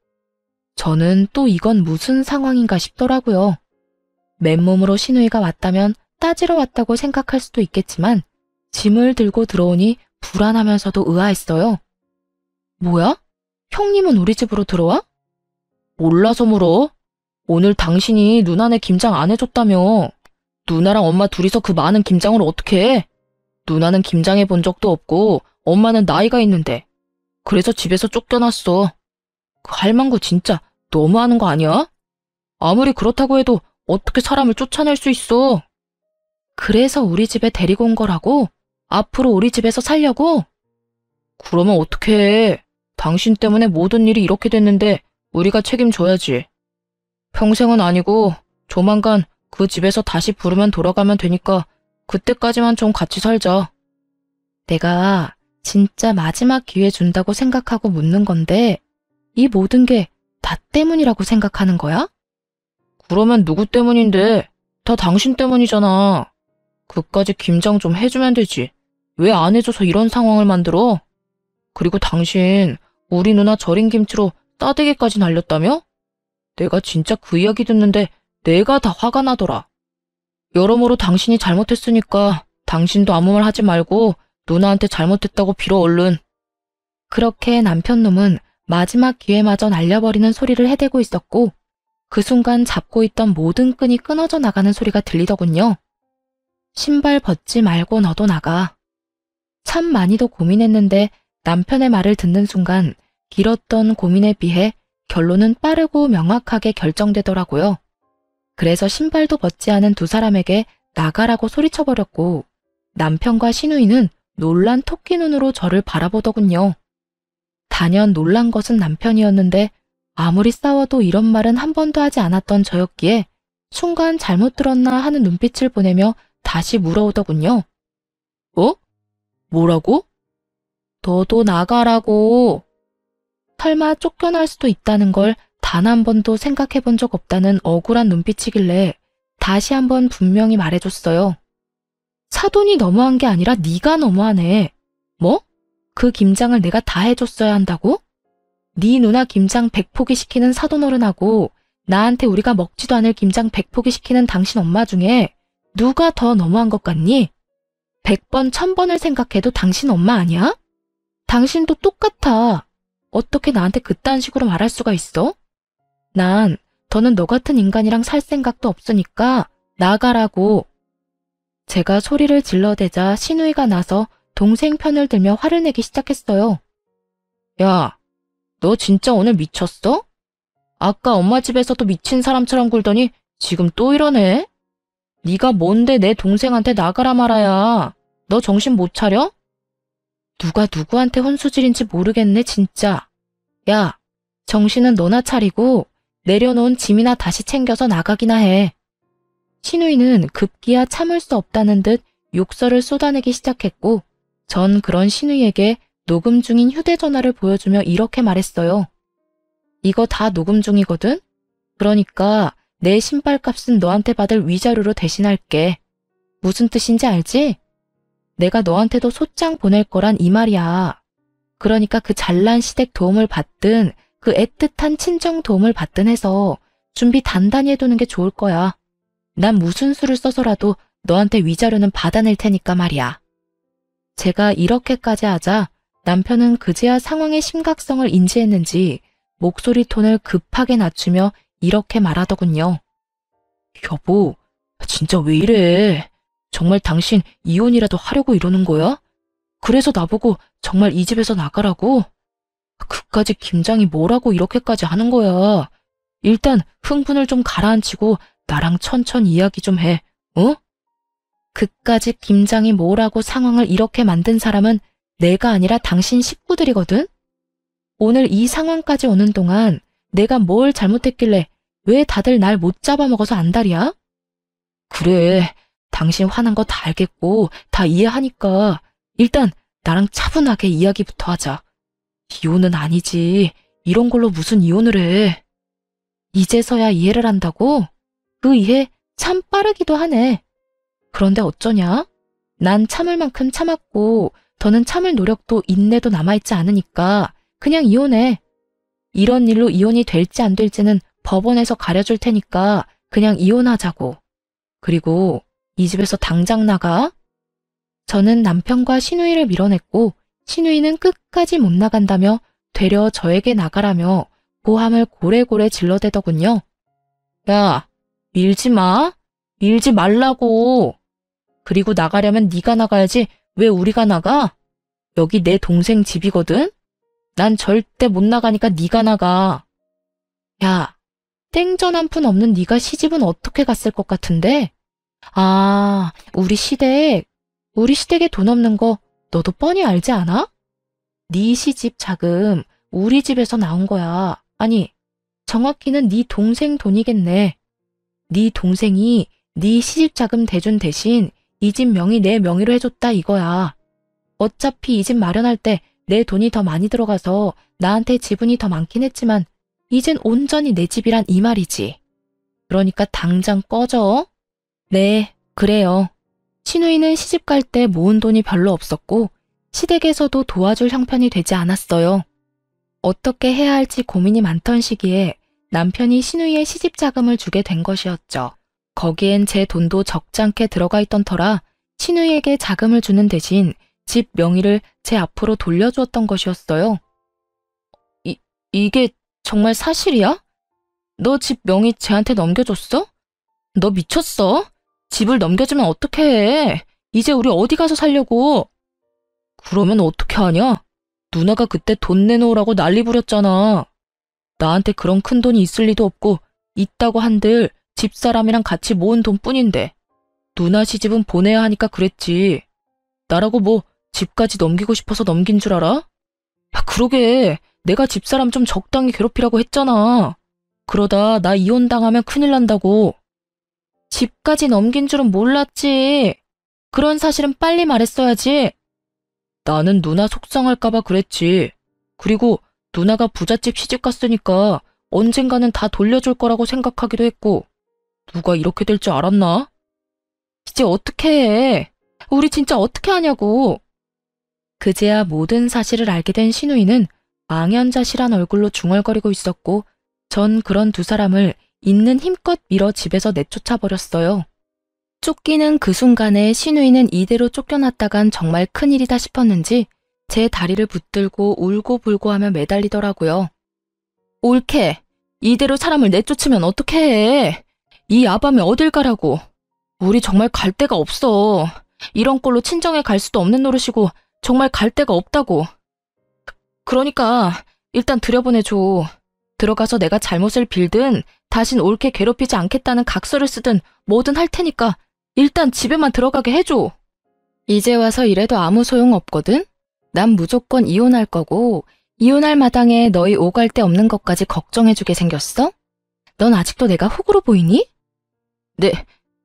저는 또 이건 무슨 상황인가 싶더라고요. 맨몸으로 신우이가 왔다면 따지러 왔다고 생각할 수도 있겠지만 짐을 들고 들어오니 불안하면서도 의아했어요. 뭐야? 형님은 우리 집으로 들어와? 몰라서 물어. 오늘 당신이 누나네 김장 안 해줬다며. 누나랑 엄마 둘이서 그 많은 김장을 어떻게 해? 누나는 김장해 본 적도 없고 엄마는 나이가 있는데. 그래서 집에서 쫓겨났어. 그 할망구 진짜 너무하는 거 아니야? 아무리 그렇다고 해도 어떻게 사람을 쫓아낼 수 있어? 그래서 우리 집에 데리고 온 거라고? 앞으로 우리 집에서 살려고? 그러면 어떡해. 당신 때문에 모든 일이 이렇게 됐는데 우리가 책임져야지. 평생은 아니고 조만간 그 집에서 다시 부르면 돌아가면 되니까 그때까지만 좀 같이 살자. 내가 진짜 마지막 기회 준다고 생각하고 묻는 건데 이 모든 게 나 때문이라고 생각하는 거야? 그러면 누구 때문인데? 다 당신 때문이잖아. 그까지 김장 좀 해주면 되지. 왜 안 해줘서 이런 상황을 만들어? 그리고 당신 우리 누나 절인 김치로 싸대기까지 날렸다며? 내가 진짜 그 이야기 듣는데 내가 다 화가 나더라. 여러모로 당신이 잘못했으니까 당신도 아무 말 하지 말고 누나한테 잘못했다고 빌어 얼른. 그렇게 남편놈은 마지막 기회마저 날려버리는 소리를 해대고 있었고 그 순간 잡고 있던 모든 끈이 끊어져 나가는 소리가 들리더군요. 신발 벗지 말고 너도 나가. 참 많이도 고민했는데 남편의 말을 듣는 순간 길었던 고민에 비해 결론은 빠르고 명확하게 결정되더라고요. 그래서 신발도 벗지 않은 두 사람에게 나가라고 소리쳐버렸고 남편과 시누이는 놀란 토끼 눈으로 저를 바라보더군요. 단연 놀란 것은 남편이었는데 아무리 싸워도 이런 말은 한 번도 하지 않았던 저였기에 순간 잘못 들었나 하는 눈빛을 보내며 다시 물어오더군요. 어? 뭐라고? 너도 나가라고. 설마 쫓겨날 수도 있다는 걸 단 한 번도 생각해 본 적 없다는 억울한 눈빛이길래 다시 한번 분명히 말해줬어요. 사돈이 너무한 게 아니라 네가 너무하네. 뭐? 그 김장을 내가 다 해줬어야 한다고? 네 누나 김장 100포기 시키는 사돈어른하고 나한테 우리가 먹지도 않을 김장 100포기 시키는 당신 엄마 중에 누가 더 너무한 것 같니? 100번, 1000번을 생각해도 당신 엄마 아니야? 당신도 똑같아. 어떻게 나한테 그딴 식으로 말할 수가 있어? 난 더는 너 같은 인간이랑 살 생각도 없으니까 나가라고. 제가 소리를 질러대자 시누이가 나서 동생 편을 들며 화를 내기 시작했어요. 야, 너 진짜 오늘 미쳤어? 아까 엄마 집에서도 미친 사람처럼 굴더니 지금 또 이러네? 네가 뭔데 내 동생한테 나가라 말아야. 너 정신 못 차려? 누가 누구한테 혼수질인지 모르겠네 진짜. 야, 정신은 너나 차리고 내려놓은 짐이나 다시 챙겨서 나가기나 해. 시누이는 급기야 참을 수 없다는 듯 욕설을 쏟아내기 시작했고 전 그런 시누이에게 녹음 중인 휴대전화를 보여주며 이렇게 말했어요. 이거 다 녹음 중이거든? 그러니까 내 신발값은 너한테 받을 위자료로 대신할게. 무슨 뜻인지 알지? 내가 너한테도 소장 보낼 거란 이 말이야. 그러니까 그 잘난 시댁 도움을 받든 그 애틋한 친정 도움을 받든 해서 준비 단단히 해두는 게 좋을 거야. 난 무슨 수를 써서라도 너한테 위자료는 받아낼 테니까 말이야. 제가 이렇게까지 하자 남편은 그제야 상황의 심각성을 인지했는지 목소리 톤을 급하게 낮추며 이렇게 말하더군요. 여보, 진짜 왜 이래? 정말 당신 이혼이라도 하려고 이러는 거야? 그래서 나보고 정말 이 집에서 나가라고? 그까지 김장이 뭐라고 이렇게까지 하는 거야? 일단 흥분을 좀 가라앉히고 나랑 천천히 이야기 좀 해, 어? 그까지 김장이 뭐라고 상황을 이렇게 만든 사람은 내가 아니라 당신 식구들이거든? 오늘 이 상황까지 오는 동안 내가 뭘 잘못했길래 왜 다들 날 못 잡아먹어서 안달이야? 그래, 당신 화난 거 다 알겠고 다 이해하니까 일단 나랑 차분하게 이야기부터 하자. 이혼은 아니지. 이런 걸로 무슨 이혼을 해. 이제서야 이해를 한다고? 그 이해 참 빠르기도 하네. 그런데 어쩌냐? 난 참을 만큼 참았고 더는 참을 노력도 인내도 남아있지 않으니까 그냥 이혼해. 이런 일로 이혼이 될지 안 될지는 법원에서 가려줄 테니까 그냥 이혼하자고. 그리고 이 집에서 당장 나가. 저는 남편과 시누이를 밀어냈고 시누이는 끝까지 못 나간다며 되려 저에게 나가라며 고함을 고래고래 질러대더군요. 야, 밀지 마. 밀지 말라고. 그리고 나가려면 네가 나가야지 왜 우리가 나가? 여기 내 동생 집이거든? 난 절대 못 나가니까 네가 나가. 야, 땡전 한 푼 없는 네가 시집은 어떻게 갔을 것 같은데? 아, 우리 시댁에 돈 없는 거 너도 뻔히 알지 않아? 네 시집 자금 우리 집에서 나온 거야. 아니, 정확히는 네 동생 돈이겠네. 네 동생이 네 시집 자금 대준 대신 이 집 명의 내 명의로 해줬다 이거야. 어차피 이 집 마련할 때 내 돈이 더 많이 들어가서 나한테 지분이 더 많긴 했지만 이젠 온전히 내 집이란 이 말이지. 그러니까 당장 꺼져. 네, 그래요. 시누이는 시집 갈 때 모은 돈이 별로 없었고 시댁에서도 도와줄 형편이 되지 않았어요. 어떻게 해야 할지 고민이 많던 시기에 남편이 시누이의 시집 자금을 주게 된 것이었죠. 거기엔 제 돈도 적잖게 들어가 있던 터라 시누이에게 자금을 주는 대신 집 명의를 제 앞으로 돌려주었던 것이었어요. 이게 정말 사실이야? 너 집 명의 쟤한테 넘겨줬어? 너 미쳤어? 집을 넘겨주면 어떻게 해? 이제 우리 어디 가서 살려고? 그러면 어떻게 하냐? 누나가 그때 돈 내놓으라고 난리 부렸잖아. 나한테 그런 큰 돈이 있을 리도 없고 있다고 한들 집사람이랑 같이 모은 돈뿐인데 누나 시집은 보내야 하니까 그랬지. 나라고 뭐 집까지 넘기고 싶어서 넘긴 줄 알아? 야, 그러게 내가 집사람 좀 적당히 괴롭히라고 했잖아. 그러다 나 이혼당하면 큰일 난다고. 집까지 넘긴 줄은 몰랐지. 그런 사실은 빨리 말했어야지. 나는 누나 속상할까봐 그랬지. 그리고 누나가 부잣집 시집 갔으니까 언젠가는 다 돌려줄 거라고 생각하기도 했고. 누가 이렇게 될 줄 알았나? 이제 어떻게 해? 우리 진짜 어떻게 하냐고. 그제야 모든 사실을 알게 된 신우이는 망연자실한 얼굴로 중얼거리고 있었고 전 그런 두 사람을 있는 힘껏 밀어 집에서 내쫓아 버렸어요. 쫓기는 그 순간에 신우이는 이대로 쫓겨났다간 정말 큰일이다 싶었는지 제 다리를 붙들고 울고불고 하며 매달리더라고요. 옳게 이대로 사람을 내쫓으면 어떻게 해? 이 야밤에 어딜 가라고. 우리 정말 갈 데가 없어. 이런 꼴로 친정에 갈 수도 없는 노릇이고 정말 갈 데가 없다고. 그러니까 일단 들여보내줘. 들어가서 내가 잘못을 빌든 다신 옳게 괴롭히지 않겠다는 각서를 쓰든 뭐든 할 테니까 일단 집에만 들어가게 해줘. 이제 와서 이래도 아무 소용 없거든? 난 무조건 이혼할 거고 이혼할 마당에 너희 오갈 데 없는 것까지 걱정해주게 생겼어? 넌 아직도 내가 호구로 보이니?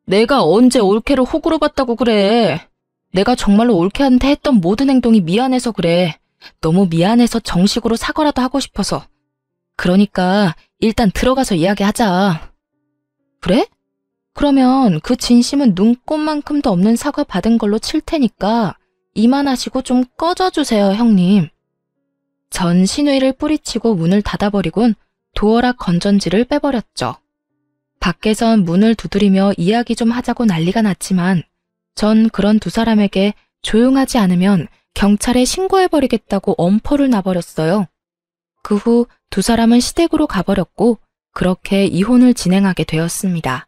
내가 언제 올케를 호구로 봤다고 그래. 내가 정말로 올케한테 했던 모든 행동이 미안해서 그래. 너무 미안해서 정식으로 사과라도 하고 싶어서. 그러니까 일단 들어가서 이야기하자. 그래? 그러면 그 진심은 눈꼽만큼도 없는 사과 받은 걸로 칠 테니까 이만하시고 좀 꺼져주세요, 형님. 전 신우이를 뿌리치고 문을 닫아버리곤 도어락 건전지를 빼버렸죠. 밖에선 문을 두드리며 이야기 좀 하자고 난리가 났지만 전 그런 두 사람에게 조용하지 않으면 경찰에 신고해버리겠다고 엄포를 놔버렸어요. 그 후 두 사람은 시댁으로 가버렸고 그렇게 이혼을 진행하게 되었습니다.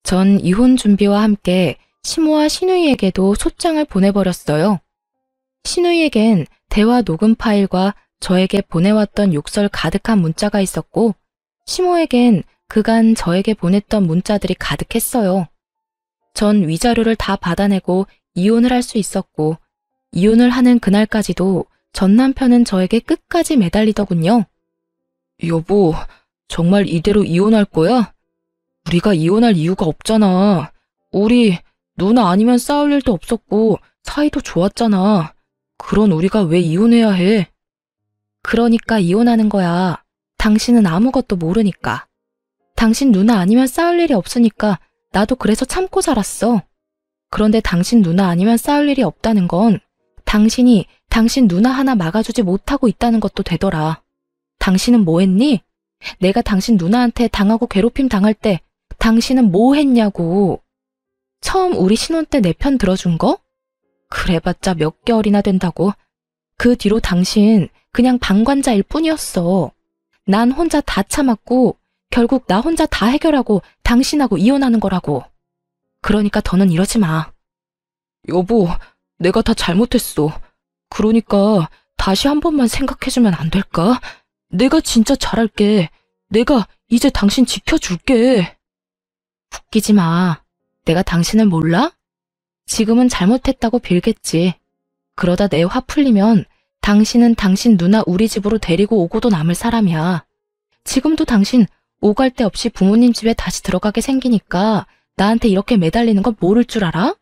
전 이혼 준비와 함께 시모와 신우이에게도 소장을 보내버렸어요. 신우이에겐 대화 녹음 파일과 저에게 보내왔던 욕설 가득한 문자가 있었고 시모에겐 그간 저에게 보냈던 문자들이 가득했어요. 전 위자료를 다 받아내고 이혼을 할 수 있었고 이혼을 하는 그날까지도 전 남편은 저에게 끝까지 매달리더군요. 여보, 정말 이대로 이혼할 거야? 우리가 이혼할 이유가 없잖아. 우리 누나 아니면 싸울 일도 없었고 사이도 좋았잖아. 그런 우리가 왜 이혼해야 해? 그러니까 이혼하는 거야. 당신은 아무것도 모르니까. 당신 누나 아니면 싸울 일이 없으니까 나도 그래서 참고 살았어. 그런데 당신 누나 아니면 싸울 일이 없다는 건 당신이 당신 누나 하나 막아주지 못하고 있다는 것도 되더라. 당신은 뭐 했니? 내가 당신 누나한테 당하고 괴롭힘 당할 때 당신은 뭐 했냐고. 처음 우리 신혼 때 내 편 들어준 거? 그래봤자 몇 개월이나 된다고. 그 뒤로 당신 그냥 방관자일 뿐이었어. 난 혼자 다 참았고 결국 나 혼자 다 해결하고 당신하고 이혼하는 거라고. 그러니까 더는 이러지 마. 여보, 내가 다 잘못했어. 그러니까 다시 한 번만 생각해주면 안 될까? 내가 진짜 잘할게. 내가 이제 당신 지켜줄게. 웃기지 마. 내가 당신을 몰라? 지금은 잘못했다고 빌겠지. 그러다 내 화 풀리면 당신은 당신 누나 우리 집으로 데리고 오고도 남을 사람이야. 지금도 당신 오갈 데 없이 부모님 집에 다시 들어가게 생기니까 나한테 이렇게 매달리는 건 모를 줄 알아?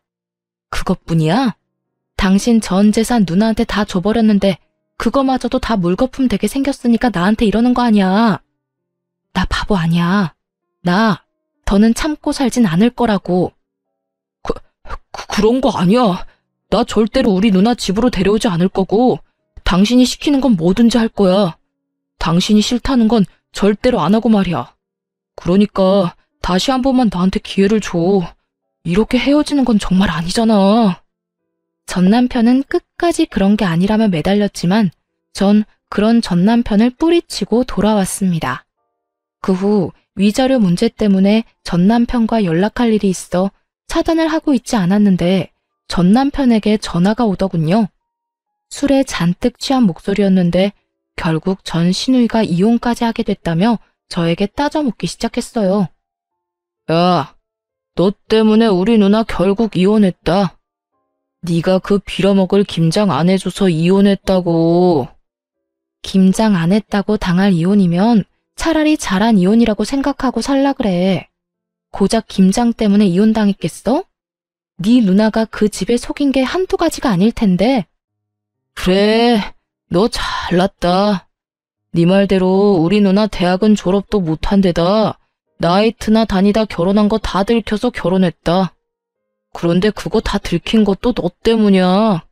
그것뿐이야? 당신 전 재산 누나한테 다 줘버렸는데 그거마저도 다 물거품 되게 생겼으니까 나한테 이러는 거 아니야. 나 바보 아니야. 나 더는 참고 살진 않을 거라고. 그런 거 아니야. 나 절대로 우리 누나 집으로 데려오지 않을 거고 당신이 시키는 건 뭐든지 할 거야. 당신이 싫다는 건 절대로 안 하고 말이야. 그러니까 다시 한 번만 나한테 기회를 줘. 이렇게 헤어지는 건 정말 아니잖아. 전 남편은 끝까지 그런 게 아니라며 매달렸지만 전 그런 전 남편을 뿌리치고 돌아왔습니다. 그 후 위자료 문제 때문에 전 남편과 연락할 일이 있어 차단을 하고 있지 않았는데 전 남편에게 전화가 오더군요. 술에 잔뜩 취한 목소리였는데 결국 전 시누이가 이혼까지 하게 됐다며 저에게 따져묻기 시작했어요. 야, 너 때문에 우리 누나 결국 이혼했다. 네가 그 빌어먹을 김장 안 해줘서 이혼했다고. 김장 안 했다고 당할 이혼이면 차라리 잘한 이혼이라고 생각하고 살라 그래. 고작 김장 때문에 이혼당했겠어? 네 누나가 그 집에 속인 게 한두 가지가 아닐 텐데. 그래, 너 잘났다. 네 말대로 우리 누나 대학은 졸업도 못한 데다 나이트나 다니다 결혼한 거 다 들켜서 결혼했다. 그런데 그거 다 들킨 것도 너 때문이야.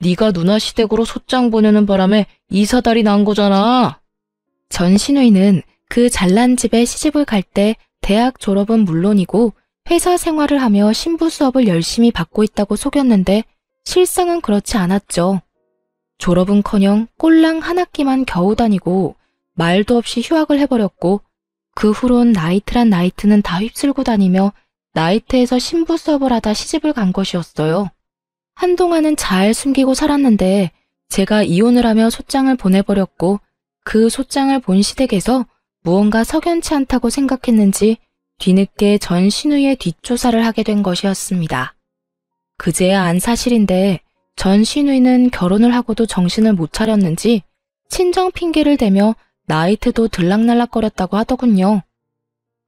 네가 누나 시댁으로 소장 보내는 바람에 이사달이 난 거잖아. 전신우이는 그 잘난 집에 시집을 갈 때 대학 졸업은 물론이고 회사 생활을 하며 신부 수업을 열심히 받고 있다고 속였는데 실상은 그렇지 않았죠. 졸업은커녕 꼴랑 한 학기만 겨우 다니고 말도 없이 휴학을 해버렸고 그 후론 나이트란 나이트는 다 휩쓸고 다니며 나이트에서 신부 수업을 하다 시집을 간 것이었어요. 한동안은 잘 숨기고 살았는데 제가 이혼을 하며 소장을 보내버렸고 그 소장을 본 시댁에서 무언가 석연치 않다고 생각했는지 뒤늦게 전 신우의 뒷조사를 하게 된 것이었습니다. 그제야 안 사실인데 전 신우이는 결혼을 하고도 정신을 못 차렸는지 친정 핑계를 대며 나이트도 들락날락거렸다고 하더군요.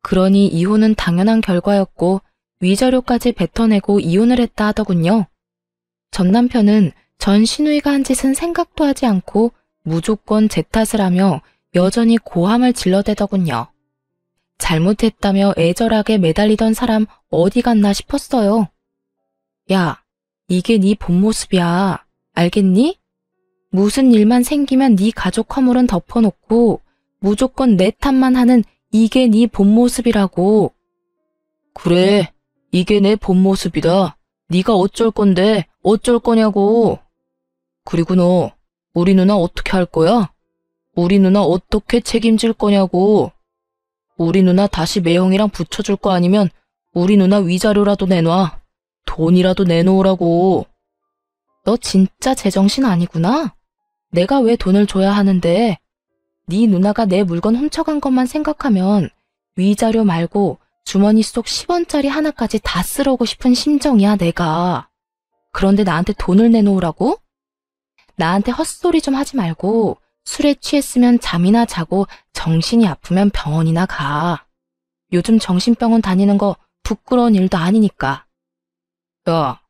그러니 이혼은 당연한 결과였고 위자료까지 뱉어내고 이혼을 했다 하더군요. 전 남편은 전 신우이가 한 짓은 생각도 하지 않고 무조건 제 탓을 하며 여전히 고함을 질러대더군요. 잘못했다며 애절하게 매달리던 사람 어디 갔나 싶었어요. 야, 이게 네 본 모습이야. 알겠니? 무슨 일만 생기면 네 가족 허물은 덮어놓고 무조건 내 탓만 하는 이게 네 본 모습이라고. 그래, 이게 내 본 모습이다. 네가 어쩔 건데 어쩔 거냐고. 그리고 너 우리 누나 어떻게 할 거야? 우리 누나 어떻게 책임질 거냐고. 우리 누나 다시 매형이랑 붙여줄 거 아니면 우리 누나 위자료라도 내놔. 돈이라도 내놓으라고. 너 진짜 제정신 아니구나? 내가 왜 돈을 줘야 하는데? 네 누나가 내 물건 훔쳐간 것만 생각하면 위자료 말고 주머니 속 10원짜리 하나까지 다 쓸어오고 싶은 심정이야, 내가. 그런데 나한테 돈을 내놓으라고? 나한테 헛소리 좀 하지 말고 술에 취했으면 잠이나 자고 정신이 아프면 병원이나 가. 요즘 정신병원 다니는 거 부끄러운 일도 아니니까. 야,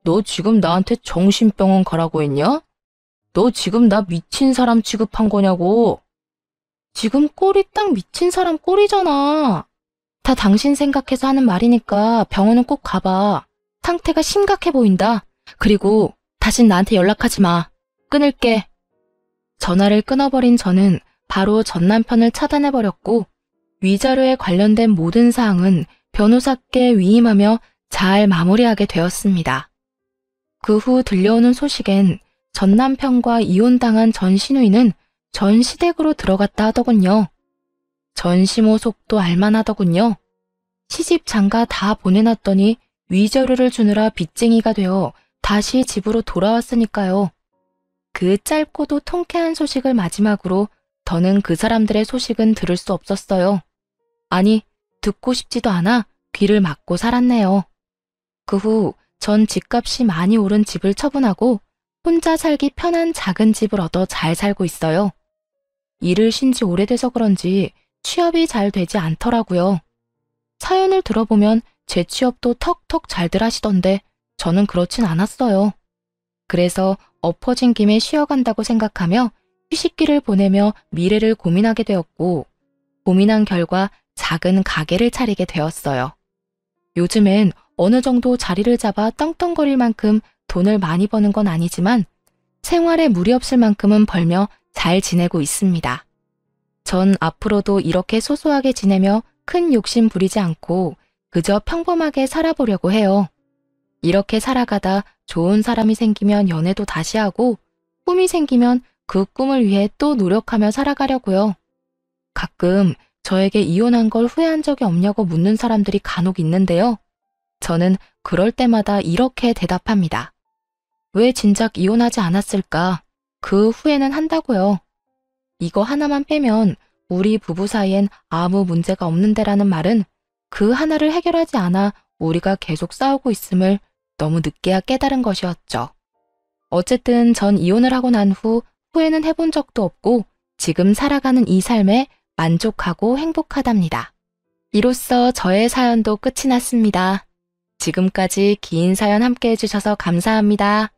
너 지금 나한테 정신병원 가라고 했냐? 너 지금 나 미친 사람 취급한 거냐고. 지금 꼴이 딱 미친 사람 꼴이잖아. 다 당신 생각해서 하는 말이니까 병원은 꼭 가봐. 상태가 심각해 보인다. 그리고 다신 나한테 연락하지 마. 끊을게. 전화를 끊어버린 저는 바로 전 남편을 차단해버렸고 위자료에 관련된 모든 사항은 변호사께 위임하며 잘 마무리하게 되었습니다. 그 후 들려오는 소식엔 전 남편과 이혼당한 전 신우이는 전 시댁으로 들어갔다 하더군요. 전 시모 속도 알만하더군요. 시집 장가 다 보내놨더니 위자료를 주느라 빚쟁이가 되어 다시 집으로 돌아왔으니까요. 그 짧고도 통쾌한 소식을 마지막으로 더는 그 사람들의 소식은 들을 수 없었어요. 아니, 듣고 싶지도 않아 귀를 막고 살았네요. 그 후 전 집값이 많이 오른 집을 처분하고 혼자 살기 편한 작은 집을 얻어 잘 살고 있어요. 일을 쉰 지 오래돼서 그런지 취업이 잘 되지 않더라고요. 사연을 들어보면 제 취업도 턱턱 잘들 하시던데 저는 그렇진 않았어요. 그래서 엎어진 김에 쉬어간다고 생각하며 휴식기를 보내며 미래를 고민하게 되었고 고민한 결과 작은 가게를 차리게 되었어요. 요즘엔 어느 정도 자리를 잡아 떵떵거릴 만큼 돈을 많이 버는 건 아니지만 생활에 무리 없을 만큼은 벌며 잘 지내고 있습니다. 전 앞으로도 이렇게 소소하게 지내며 큰 욕심 부리지 않고 그저 평범하게 살아보려고 해요. 이렇게 살아가다 좋은 사람이 생기면 연애도 다시 하고 꿈이 생기면 그 꿈을 위해 또 노력하며 살아가려고요. 가끔 저에게 이혼한 걸 후회한 적이 없냐고 묻는 사람들이 간혹 있는데요. 저는 그럴 때마다 이렇게 대답합니다. 왜 진작 이혼하지 않았을까? 그 후회는 한다고요. 이거 하나만 빼면 우리 부부 사이엔 아무 문제가 없는데라는 말은 그 하나를 해결하지 않아 우리가 계속 싸우고 있음을 너무 늦게야 깨달은 것이었죠. 어쨌든 전 이혼을 하고 난 후 후회는 해본 적도 없고 지금 살아가는 이 삶에 만족하고 행복하답니다. 이로써 저의 사연도 끝이 났습니다. 지금까지 긴 사연 함께 해주셔서 감사합니다.